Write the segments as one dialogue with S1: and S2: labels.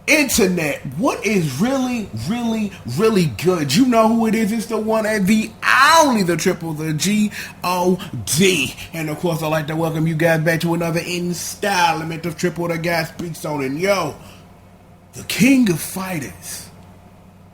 S1: Internet, what is really, really, really good? You know who it is. It's the one and the only, the triple, the G.O.D. And of course, I'd like to welcome you guys back to another installment of Triple the Guy Speaks On. And yo, the King of Fighters.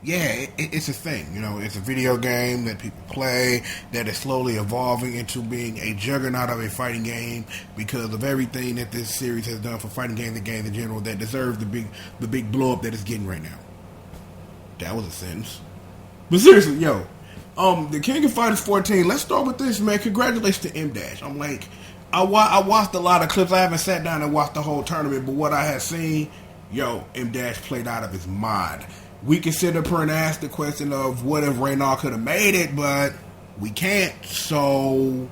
S1: Yeah, it's a thing. You know, it's a video game that people play that is slowly evolving into being a juggernaut of a fighting game because of everything that this series has done for fighting games and games in general that deserve the big blow up that it's getting right now. That was a sentence. But seriously, yo, the King of Fighters 14. Let's start with this, man. Congratulations to M Dash. I'm like, I watched a lot of clips. I haven't sat down and watched the whole tournament, but what I have seen, yo, M Dash played out of his mind. We can sit up here and ask the question of what if Reynald could have made it, but we can't. So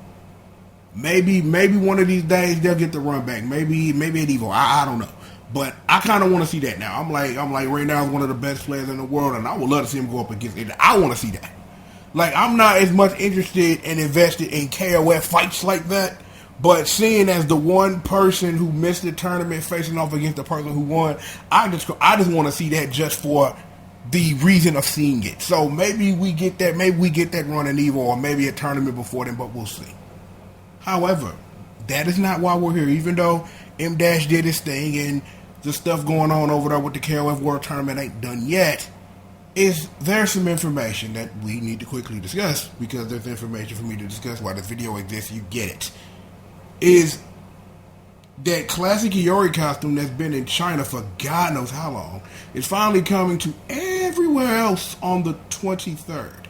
S1: maybe one of these days they'll get the run back. Maybe at Evo. I don't know. But I kind of want to see that now. I'm like Reynald's one of the best players in the world, and I would love to see him go up against it. I want to see that. Like, I'm not as much interested and invested in KOF fights like that. But seeing as the one person who missed the tournament facing off against the person who won, I just want to see that just for the reason of seeing it. So maybe we get that run in Evo, or maybe a tournament before then, but we'll see. However, that is not why we're here. Even though M Dash did his thing and the stuff going on over there with the KOF World Tournament ain't done yet, there's some information that we need to quickly discuss, because there's information for me to discuss why this video exists. You get it. Is that classic Iori costume that's been in China for God knows how long is finally coming to everywhere else on the 23rd,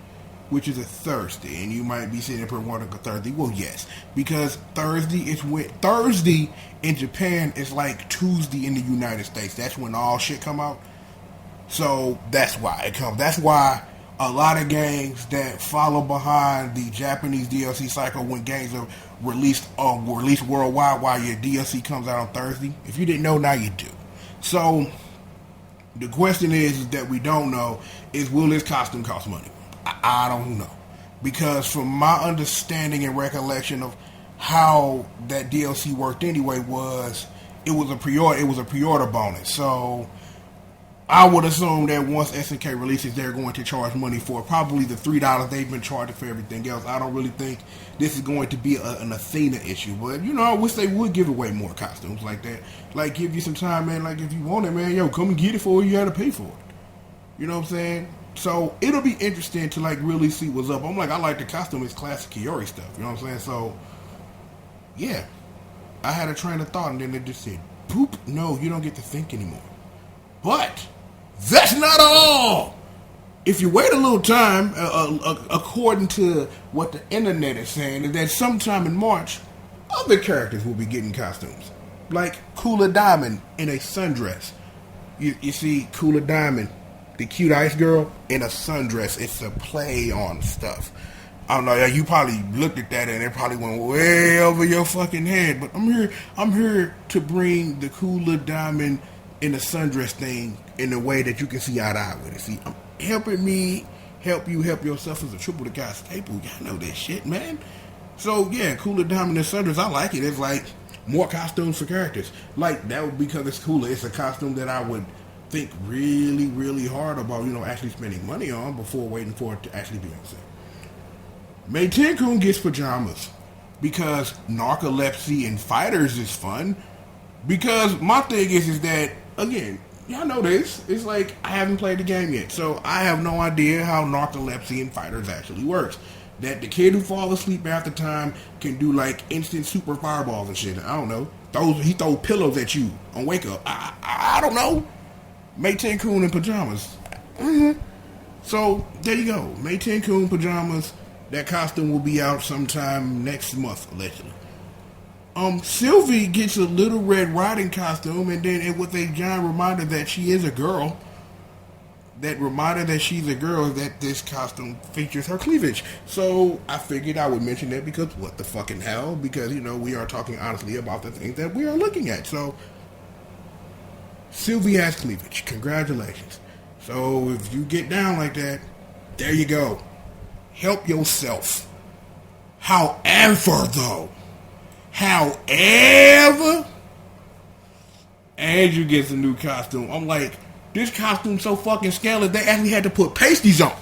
S1: which is a Thursday. And you might be sitting up here wondering, Thursday? Well, yes, because Thursday in Japan is like Tuesday in the United States. That's when all shit come out. So that's why it comes. That's why a lot of games that follow behind the Japanese DLC cycle, when games are released worldwide, while your DLC comes out on Thursday. If you didn't know, now you do. So the question is that we don't know is, will this costume cost money? I don't know, because from my understanding and recollection of how that DLC worked anyway, it was a pre-order bonus. So I would assume that once SNK releases, they're going to charge money for probably the $3 they've been charging for everything else. I don't really think this is going to be an Athena issue, but you know, I wish they would give away more costumes like that. Like, give you some time, man. Like, if you want it, man, yo, come and get it for it. You got to pay for it. You know what I'm saying? So it'll be interesting to like really see what's up. I'm like, I like the costume. It's classic Iori stuff. You know what I'm saying? So yeah, I had a train of thought, and then it just said, "Poop! No, you don't get to think anymore." But that's not all. If you wait a little time, according to what the internet is saying, is that sometime in March, other characters will be getting costumes. Like Cooler Diamond in a sundress. You see Cooler Diamond, the cute ice girl, in a sundress. It's a play on stuff. I don't know, you probably looked at that and it probably went way over your fucking head. But I'm here to bring the Cooler Diamond in the sundress thing in a way that you can see eye to eye with it. See, I'm helping me help you help yourself as a Triple the Guy staple. Y'all know that shit, man. So yeah, Cooler Diamond in sundress, I like it. It's like more costumes for characters. Like, that would be because it's cooler. It's a costume that I would think really, really hard about, you know, actually spending money on before waiting for it to actually be on sale. Mei Tenkoon gets pajamas because narcolepsy and fighters is fun. Because my thing is that, again, y'all know this, it's like I haven't played the game yet, so I have no idea how narcolepsy and fighters actually works. That the kid who falls asleep after time can do like instant super fireballs and shit. I don't know. He throws pillows at you on wake up. I don't know. Mei Tenkoon in pajamas. So there you go. Mei Tenkoon pajamas. That costume will be out sometime next month, allegedly. Sylvie gets a Little Red Riding costume, and then with a giant reminder that she is a girl. That reminder that she's a girl, that this costume features her cleavage. So I figured I would mention that because what the fucking hell? Because, you know, we are talking honestly about the things that we are looking at. So Sylvie has cleavage. Congratulations. So if you get down like that, there you go. Help yourself. However, Andrew gets a new costume. I'm like, This costume so fucking scandalous they actually had to put pasties on.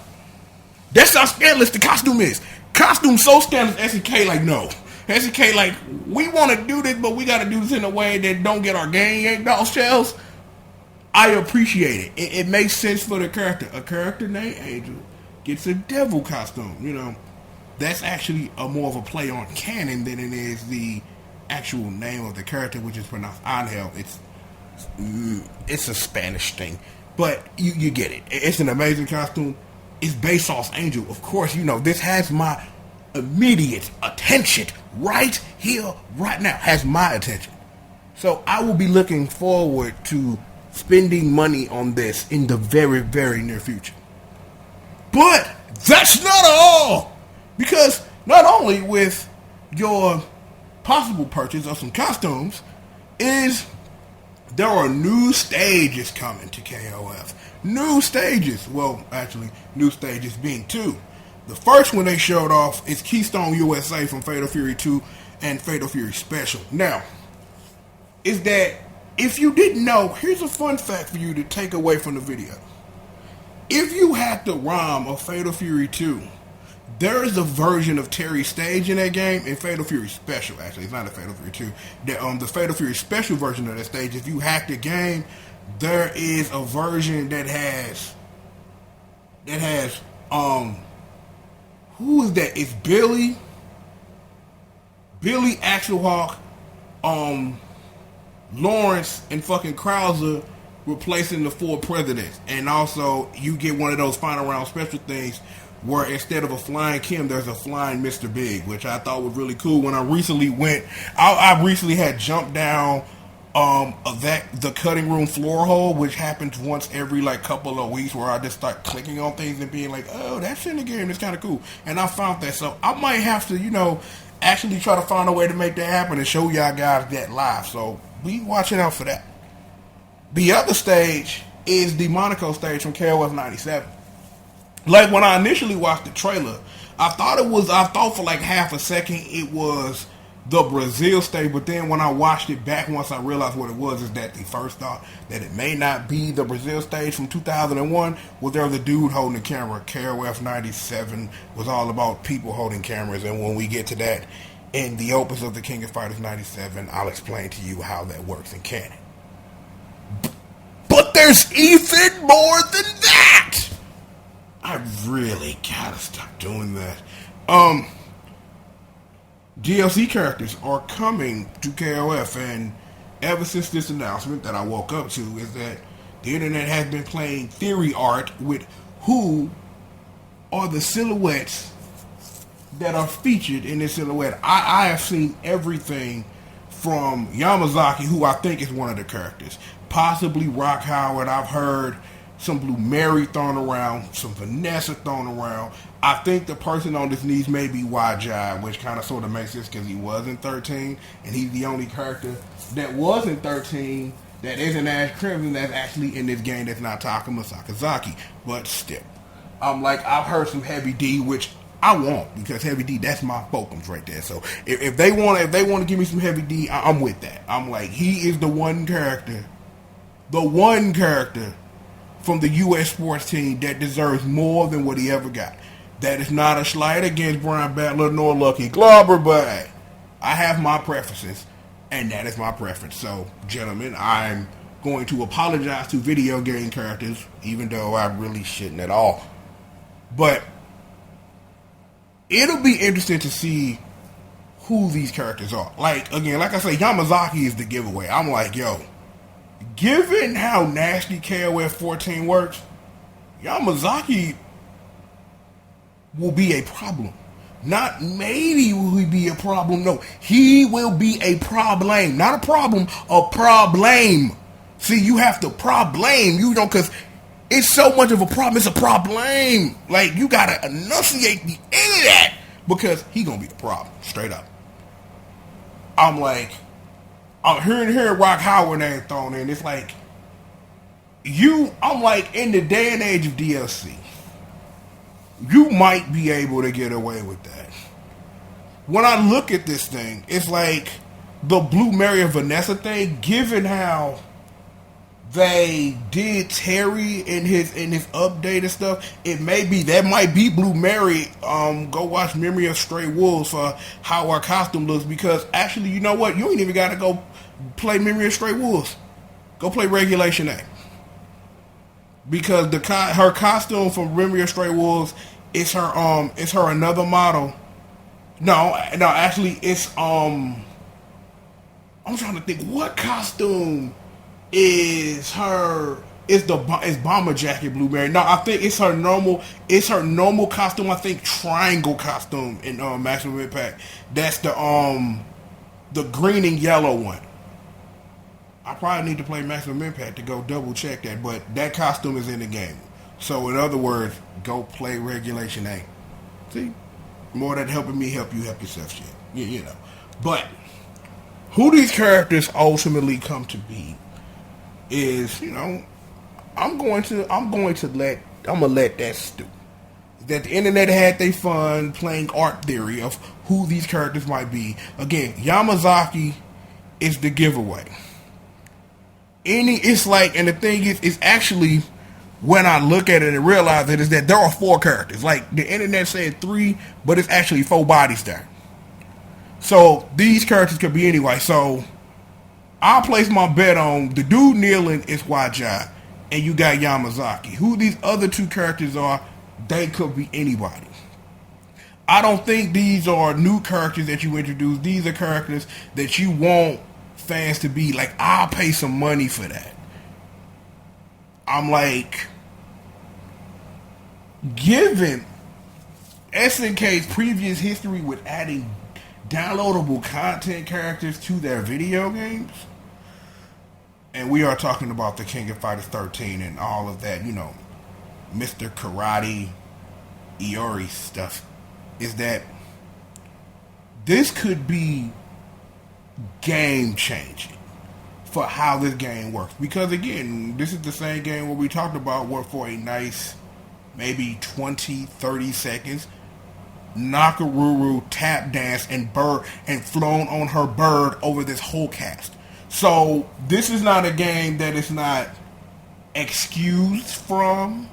S1: That's how scandalous the costume is. Costume so scandalous, SNK like, no. SNK like, we want to do this, but we got to do this in a way that don't get our gang yanked off shelves. I appreciate it. It makes sense for the character. A character named Angel gets a devil costume. You know, that's actually a more of a play on canon than it is the actual name of the character, which is pronounced Angel. It's a Spanish thing, but you get it. It's an amazing costume. It's based off Angel. Of course, you know, this has my immediate attention right here, right now. Has my attention. So I will be looking forward to spending money on this in the very, very near future. But that's not all. Because not only with your possible purchase of some costumes, is there are new stages coming to KOF. New stages. Well, actually, new stages being two. The first one they showed off is Keystone USA from Fatal Fury 2 and Fatal Fury Special. Now, is that if you didn't know, here's a fun fact for you to take away from the video. If you had the ROM of Fatal Fury 2, there is a version of Terry's stage in that game in Fatal Fury Special. Actually, it's not a Fatal Fury 2. The Fatal Fury Special version of that stage, if you hack the game, there is a version that has who is that? It's Billy Axelhawk, Lawrence, and fucking Krauser replacing the 4 presidents. And also, you get one of those final round special things where instead of a flying Kim, there's a flying Mr. Big, which I thought was really cool. When I recently went, I recently had jumped down the cutting room floor hole, which happens once every like couple of weeks, where I just start clicking on things and being like, oh, that's in the game, it's kind of cool. And I found that, so I might have to, you know, actually try to find a way to make that happen and show y'all guys that live. So be watching out for that. The other stage is the Monaco stage from KOF 97. Like when I initially watched the trailer, I thought for like half a second it was the Brazil stage, but then when I watched it back, once I realized what it was, is that the first thought that it may not be the Brazil stage from 2001 was there was a dude holding the camera. KOF 97 was all about people holding cameras, and when we get to that in the opus of the King of Fighters 97, I'll explain to you how that works in canon. But there's even more than that! I really gotta stop doing that. DLC characters are coming to KOF, and ever since this announcement that I woke up to is that the internet has been playing theory art with who are the silhouettes that are featured in this silhouette. I have seen everything from Yamazaki, who I think is one of the characters, possibly Rock Howard. I've heard some Blue Mary thrown around, some Vanessa thrown around. I think the person on this needs may be Wajai, which kind of sort of makes sense because he was in 13, and he's the only character that was in 13 that isn't Ash Crimson that's actually in this game that's not Takuma Sakazaki. But still, I've heard some Heavy D, which I want, because Heavy D, that's my focus right there. So if they want to give me some Heavy D, I'm with that. I'm like, he is the one character from the U.S. sports team that deserves more than what he ever got. That is not a slight against Brian Battler nor Lucky Glauber, but hey, I have my preferences, and that is my preference. So, gentlemen, I'm going to apologize to video game characters, even though I really shouldn't at all. But it'll be interesting to see who these characters are. Like I say, Yamazaki is the giveaway. I'm like, yo, given how nasty KOF 14 works, Yamazaki will be a problem. Not maybe will he be a problem. No, he will be a problem. Not a problem, a problem. See, you have to problem, you know, because it's so much of a problem. It's a problem. Like, you got to enunciate the end of that, because he going to be a problem, straight up. I'm like, I'm hearing Rock Howard name thrown in. It's like, I'm like, in the day and age of DLC, you might be able to get away with that. When I look at this thing, it's like the Blue Mary and Vanessa thing, given how they did Terry in his update and stuff. It may be that might be Blue Mary. Go watch Memory of Stray Wolves for how her costume looks, because actually, you know what? You ain't even got to go play Memory of Stray Wolves. Go play Regulation A, because her costume from Memory of Stray Wolves is her another model. No, actually it's I'm trying to think what costume is her. It's bomber jacket Blueberry. No, I think it's her normal costume. I think triangle costume in Maximum Impact. That's the green and yellow one. I probably need to play Maximum Impact to go double check that, but that costume is in the game. So in other words, go play Regulation A. See? More than helping me help you help yourself shit. You know. But who these characters ultimately come to be is, you know, I'm gonna let that stew. That the internet had their fun playing art theory of who these characters might be. Again, Yamazaki is the giveaway. It's like, and the thing is, it's actually, when I look at it and realize it, is that there are 4 characters. Like, the internet said 3, but it's actually 4 bodies there. So, these characters could be anyway. So, I'll place my bet on the dude kneeling is Wajai, and you got Yamazaki. Who these other 2 characters are, they could be anybody. I don't think these are new characters that you introduce. These are characters that you want fans to be like, I'll pay some money for that. I'm like, given SNK's previous history with adding downloadable content characters to their video games, and we are talking about the King of Fighters 13 and all of that, you know, Mr. Karate, Iori stuff, is that this could be game changing for how this game works. Because again, this is the same game where we talked about where for a nice maybe 20-30 seconds Nakaruru tap danced and flown on her bird over this whole cast. So this is not a game that is not excused from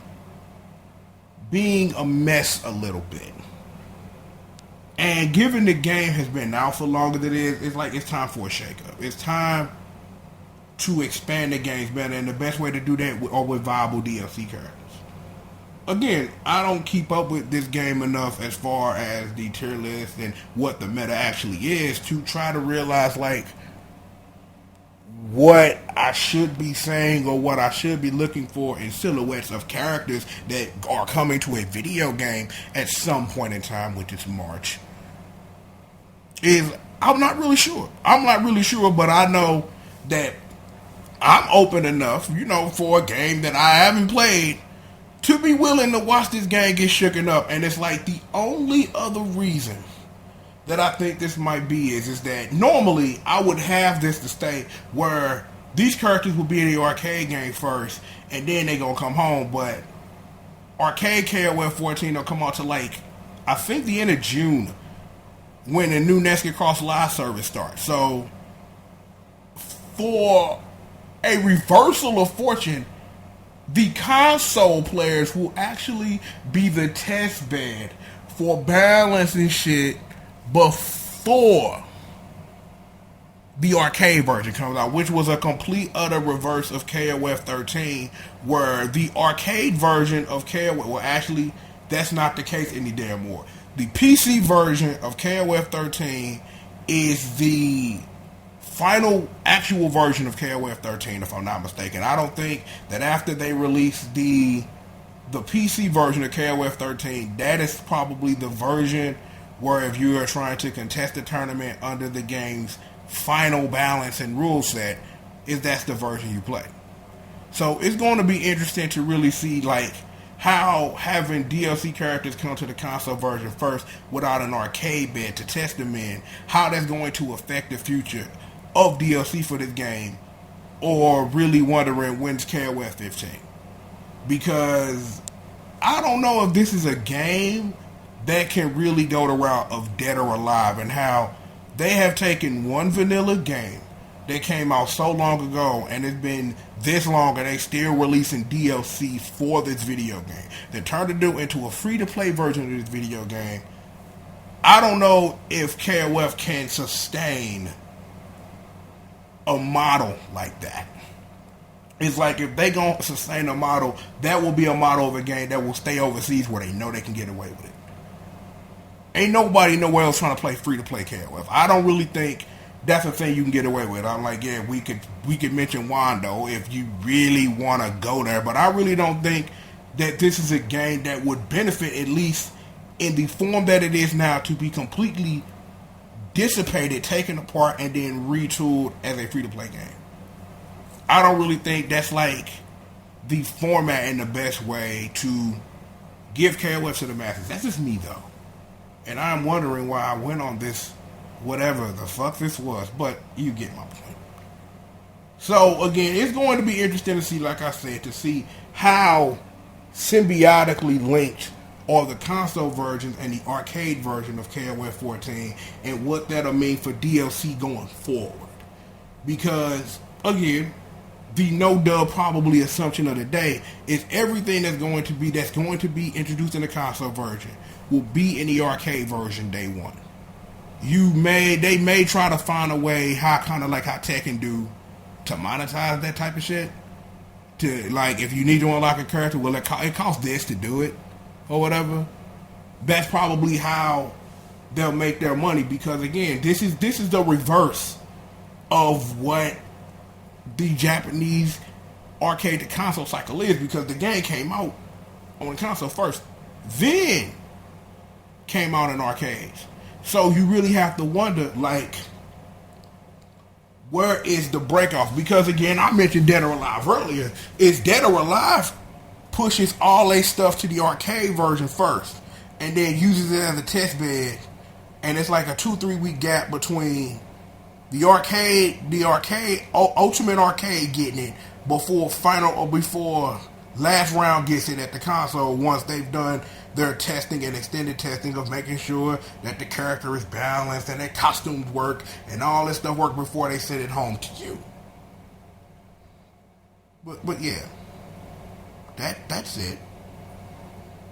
S1: being a mess a little bit. And given the game has been out for longer than it is, it's like it's time for a shakeup. It's time to expand the games better, and the best way to do that are with viable DLC characters. Again, I don't keep up with this game enough as far as the tier list and what the meta actually is to try to realize like what I should be saying or what I should be looking for in silhouettes of characters that are coming to a video game at some point in time, which is March. I'm not really sure, but I know that I'm open enough, you know, for a game that I haven't played to be willing to watch this game get shooken up. And it's like the only other reason that I think this might be is that normally I would have this to stay where these characters will be in the arcade game first and then they gonna come home, but arcade KOF 14 will come out to like, I think the end of June when the new Nesca Cross Live service starts. So for a reversal of fortune, the console players will actually be the test bed for balancing shit before the arcade version comes out, which was a complete utter reverse of KOF 13, where the arcade version of KOF, well actually that's not the case any damn more. The PC version of KOF 13 is the final actual version of KOF 13, if I'm not mistaken. I don't think that after they release the PC version of KOF 13, that is probably the version where if you are trying to contest the tournament under the game's final balance and rule set, that's the version you play. So it's going to be interesting to really see like how having DLC characters come to the console version first without an arcade bed to test them in, how that's going to affect the future of DLC for this game, or really wondering when's KOF 15. Because I don't know if this is a game that can really go the route of Dead or Alive, and how they have taken one vanilla game, that came out so long ago, and it's been this long, and they still releasing DLC for this video game. They turned it into a free-to-play version of this video game. I don't know if KOF can sustain a model like that. It's like if they gonna sustain a model, that will be a model of a game that will stay overseas where they know they can get away with it. Ain't nobody nowhere else trying to play free-to-play KOF. I don't really think that's a thing you can get away with. I'm like, yeah, we could mention Wando if you really want to go there, but I really don't think that this is a game that would benefit, at least in the form that it is now, to be completely dissipated, taken apart, and then retooled as a free-to-play game. I don't really think that's like the format and the best way to give KOF to the masses. That's just me, though. And I'm wondering why I went on this, whatever the fuck this was, but you get my point. So, again, it's going to be interesting to see, like I said, to see how symbiotically linked are the console versions and the arcade version of KOF 14, and what that'll mean for DLC going forward. Because, again, the no-dub probably assumption of the day is everything that's going to be introduced in the console version will be in the arcade version day one. They may try to find a way, kind of like how Tekken do, to monetize that type of shit. To, like, if you need to unlock a character, well, it costs this to do it, or whatever. That's probably how they'll make their money, because again, this is the reverse of what the Japanese arcade to console cycle is, because the game came out on the console first, then came out in arcades. So you really have to wonder, like, where is the break off? Because again, I mentioned Dead or Alive earlier. Is Dead or Alive pushes all their stuff to the arcade version first, and then uses it as a test bed, and it's like a 2-3 week gap between the Ultimate Arcade getting it before last round gets it at the console, once they've done their testing and extended testing of making sure that the character is balanced and their costumes work and all this stuff work before they send it home to you. But yeah, that's it.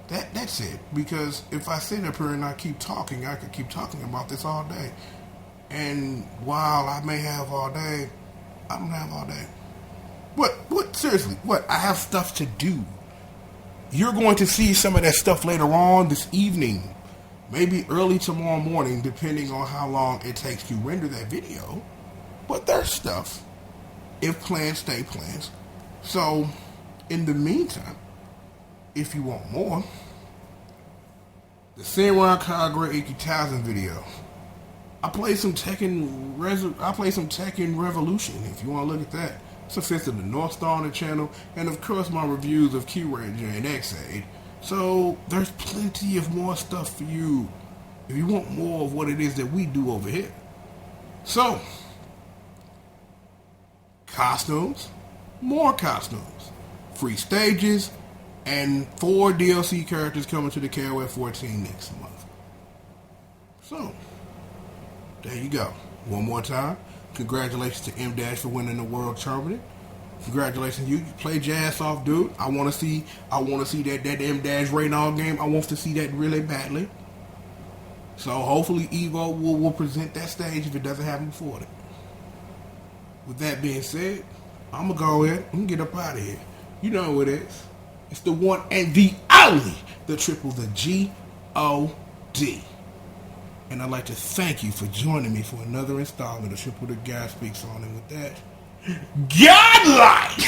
S1: That's it. Because if I sit up here and I keep talking, I could keep talking about this all day. And while I may have all day, I don't have all day. What? Seriously, what? I have stuff to do. You're going to see some of that stuff later on this evening. Maybe early tomorrow morning, depending on how long it takes to render that video. But there's stuff. If plans stay plans. So, in the meantime, if you want more, the Senran Kagura 8000 video. I played some Tekken Revolution, if you want to look at that. It's a fifth of the North Star on the channel, and of course my reviews of Q Ranger and X-Aid. So there's plenty of more stuff for you if you want more of what it is that we do over here. So, costumes, more costumes, free stages, and 4 DLC characters coming to the KOF 14 next month. So, there you go. One more time. Congratulations to M- for winning the world tournament. Congratulations, you played your ass off, dude. I want to see that M- Raynaud game. I want to see that really badly. So hopefully Evo will present that stage if it doesn't happen before that. With that being said, I'm gonna go ahead and get up out of here. You know who it is. It's the one and the only, the triple, the G.O.D. And I'd like to thank you for joining me for another installment of Triple the Guy Speaks On. And with that, godlike!